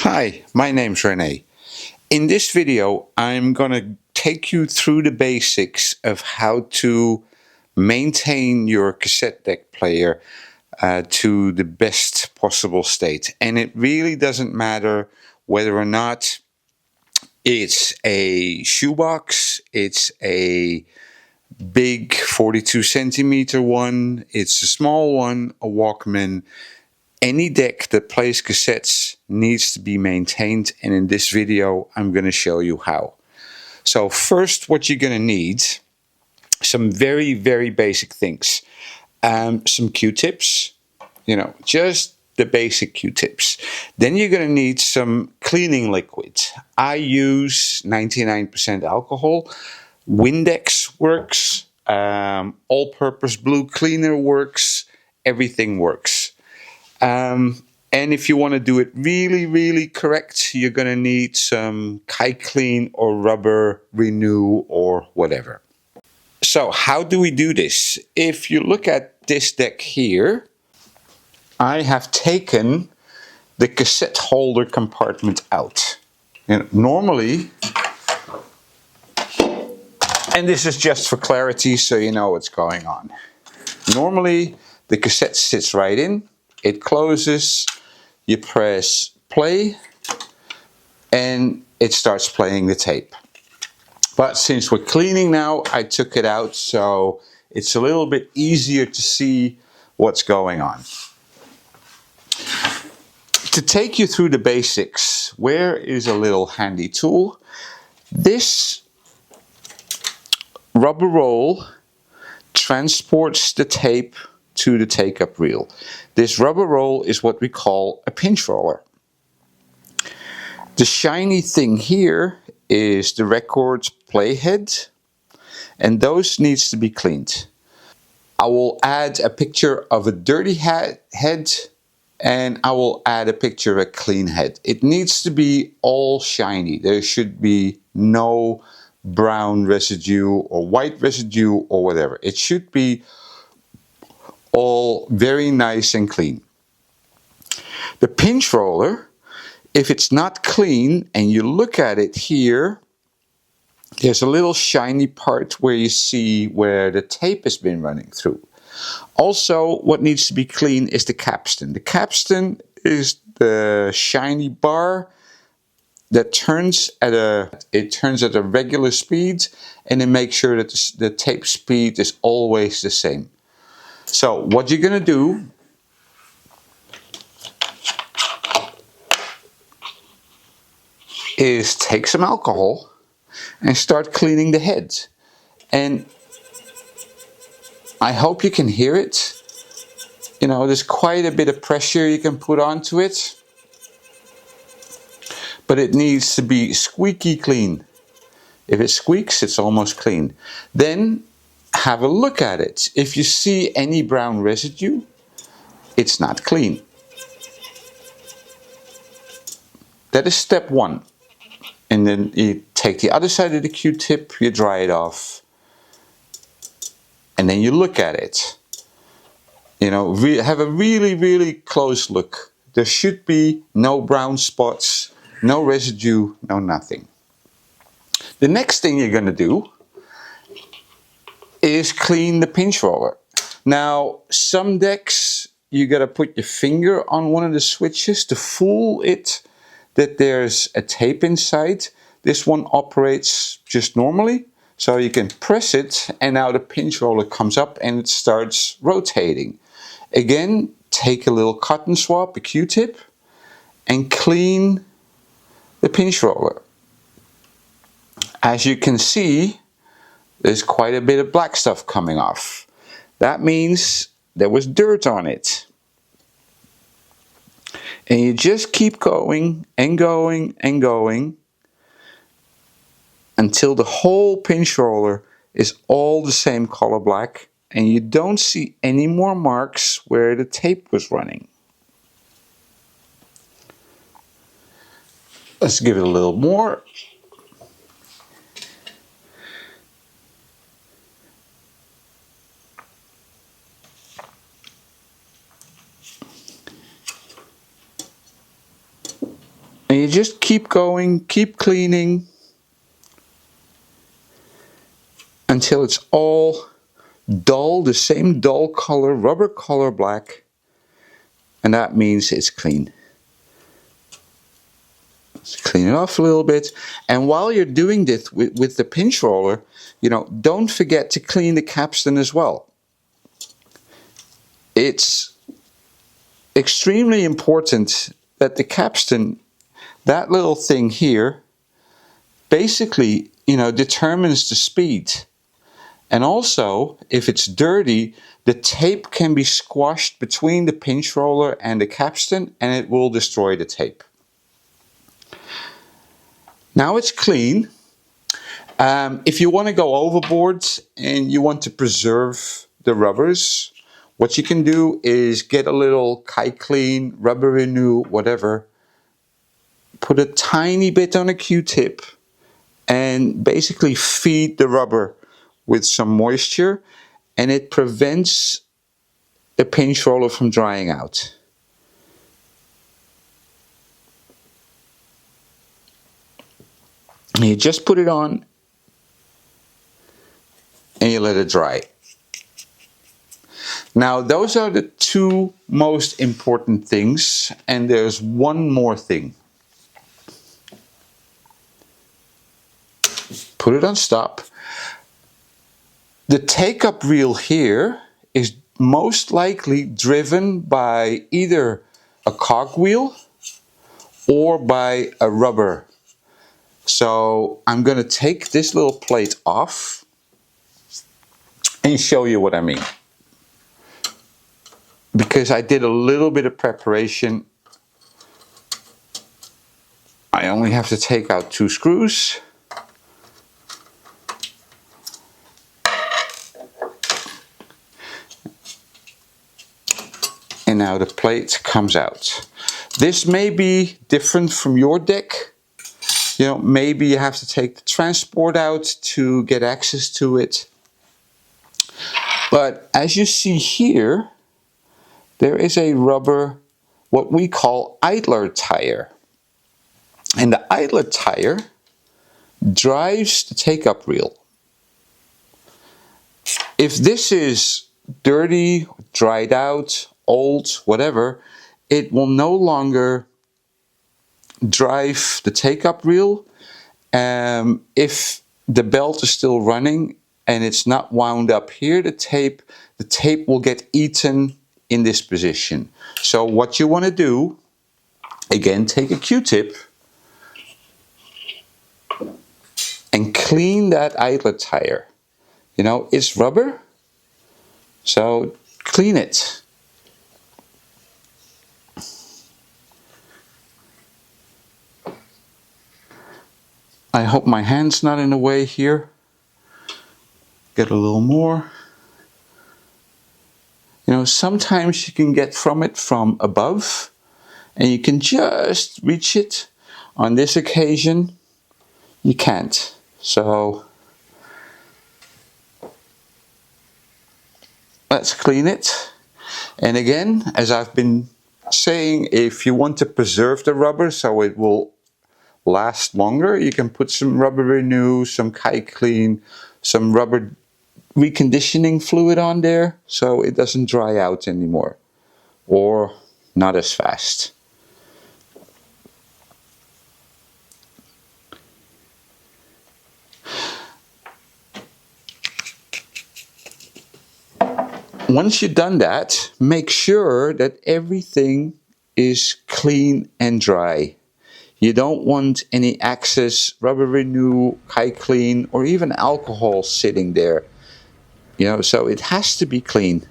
Hi, my name's Rene. In this video, I'm going to take you through the basics of how to maintain your cassette deck player to the best possible state. And it really doesn't matter whether or not it's a shoebox, it's a big 42 centimeter one, it's a small one, a Walkman. Any deck that plays cassettes needs to be maintained, and in this video I'm going to show you how. So first, what you're going to need, some very basic things. Some Q-tips, just the basic Q-tips. Then you're going to need some cleaning liquid. I use 99% alcohol. Windex works, all-purpose blue cleaner works, everything works. And if you want to do it really correct, you're going to need some Clean or rubber renew or whatever. So how do we do this? If you look at this deck here, I have taken the cassette holder compartment out. And normally, and this is just for clarity so you know what's going on. Normally, the cassette sits right in. It closes, you press play, and it starts playing the tape. But since we're cleaning now, I took it out so it's a little bit easier to see what's going on. To take you through the basics, where is a little handy tool? This rubber roll transports the tape to the take-up reel. This rubber roll is what we call a pinch roller. The shiny thing here is the record playhead, and those needs to be cleaned. I will add a picture of a dirty head, and I will add a picture of a clean head. It needs to be all shiny. There should be no brown residue or white residue or whatever. It should be all very nice and clean. The pinch roller, if it's not clean and you look at it here, there's a little shiny part where you see where the tape has been running through. Also, what needs to be clean is the capstan. The capstan is the shiny bar that turns at a regular speed, and then make sure that the tape speed is always the same. So what you're going to do is take some alcohol and start cleaning the head. And I hope you can hear it. There's quite a bit of pressure you can put onto it. But it needs to be squeaky clean. If it squeaks, it's almost clean. Then have a look at it. If you see any brown residue, it's not clean. That is step one. And then you take the other side of the Q-tip, you dry it off, and then you look at it. Have a really close look. There should be no brown spots, no residue, no nothing. The next thing you're going to do is clean the pinch roller. Now, some decks, you got to put your finger on one of the switches to fool it that there's a tape inside. This one operates just normally, so you can press it and now the pinch roller comes up and it starts rotating. Again, take a little cotton swab, a Q-tip, and clean the pinch roller. As you can see, there's quite a bit of black stuff coming off. That means there was dirt on it. And you just keep going and going and going until the whole pinch roller is all the same color black and you don't see any more marks where the tape was running. Let's give it a little more. And you just keep going, keep cleaning until it's all dull, the same dull color, rubber color black, and that means it's clean. Let's clean it off a little bit, and while you're doing this with the pinch roller, you know, don't forget to clean the capstan as well. It's extremely important that the capstan, that little thing here, basically, you know, determines the speed. And also, if it's dirty, the tape can be squashed between the pinch roller and the capstan and it will destroy the tape. Now it's clean. If you want to go overboard and you want to preserve the rubbers, what you can do is get a little Kite Clean, Rubber Renew, whatever, put a tiny bit on a Q-tip and basically feed the rubber with some moisture, and it prevents the pinch roller from drying out. And you just put it on and you let it dry. Now those are the two most important things, and there's one more thing. Put it on stop. The take-up reel here is most likely driven by either a cogwheel or by a rubber. So I'm going to take this little plate off and show you what I mean. Because I did a little bit of preparation, I only have to take out 2 screws. And now the plate comes out. This may be different from your deck. You know, maybe you have to take the transport out to get access to it. But as you see here, there is a rubber, what we call idler tire. And the idler tire drives the take-up reel. If this is dirty, dried out, old, whatever, it will no longer drive the take-up reel. If the belt is still running and it's not wound up here, the tape will get eaten in this position. So what you want to do, again, take a Q-tip and clean that idler tire. You know, it's rubber, so clean it. I hope my hand's not in the way here. Get a little more. You know, sometimes you can get from above and you can just reach it. On this occasion, you can't. So let's clean it. And again, as I've been saying, if you want to preserve the rubber so it will last longer, you can put some Rubber Renew, some Kite Clean, some rubber reconditioning fluid on there so it doesn't dry out anymore, or not as fast. Once you've done that, make sure that everything is clean and dry. You don't want any excess Rubber Renew, Kite Clean, or even alcohol sitting there. You know, so it has to be clean.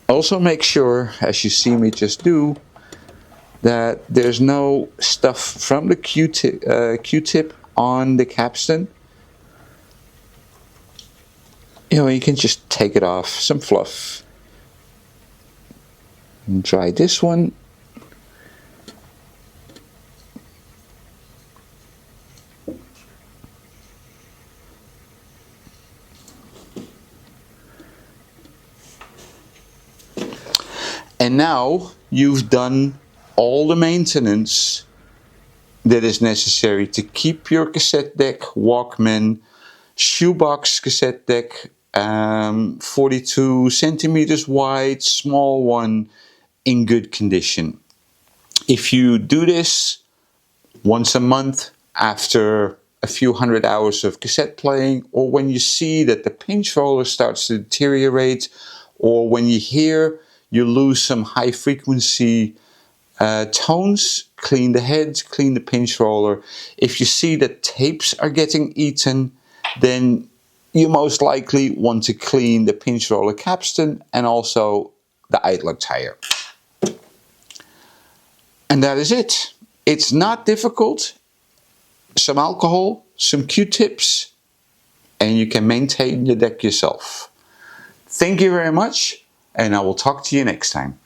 Also make sure, as you see me just do, that there's no stuff from the Q-tip on the capstan. You know, you can just take it off, some fluff. And try this one. And now you've done all the maintenance that is necessary to keep your cassette deck, Walkman, shoebox cassette deck, 42 centimeters wide, small one, in good condition. If you do this once a month after a few hundred hours of cassette playing, or when you see that the pinch roller starts to deteriorate, or when you hear you lose some high frequency tones, clean the head, clean the pinch roller. If you see that tapes are getting eaten, then you most likely want to clean the pinch roller capstan and also the idler tire. And that is it. It's not difficult. Some alcohol, some Q-tips, and you can maintain your deck yourself. Thank you very much, and I will talk to you next time.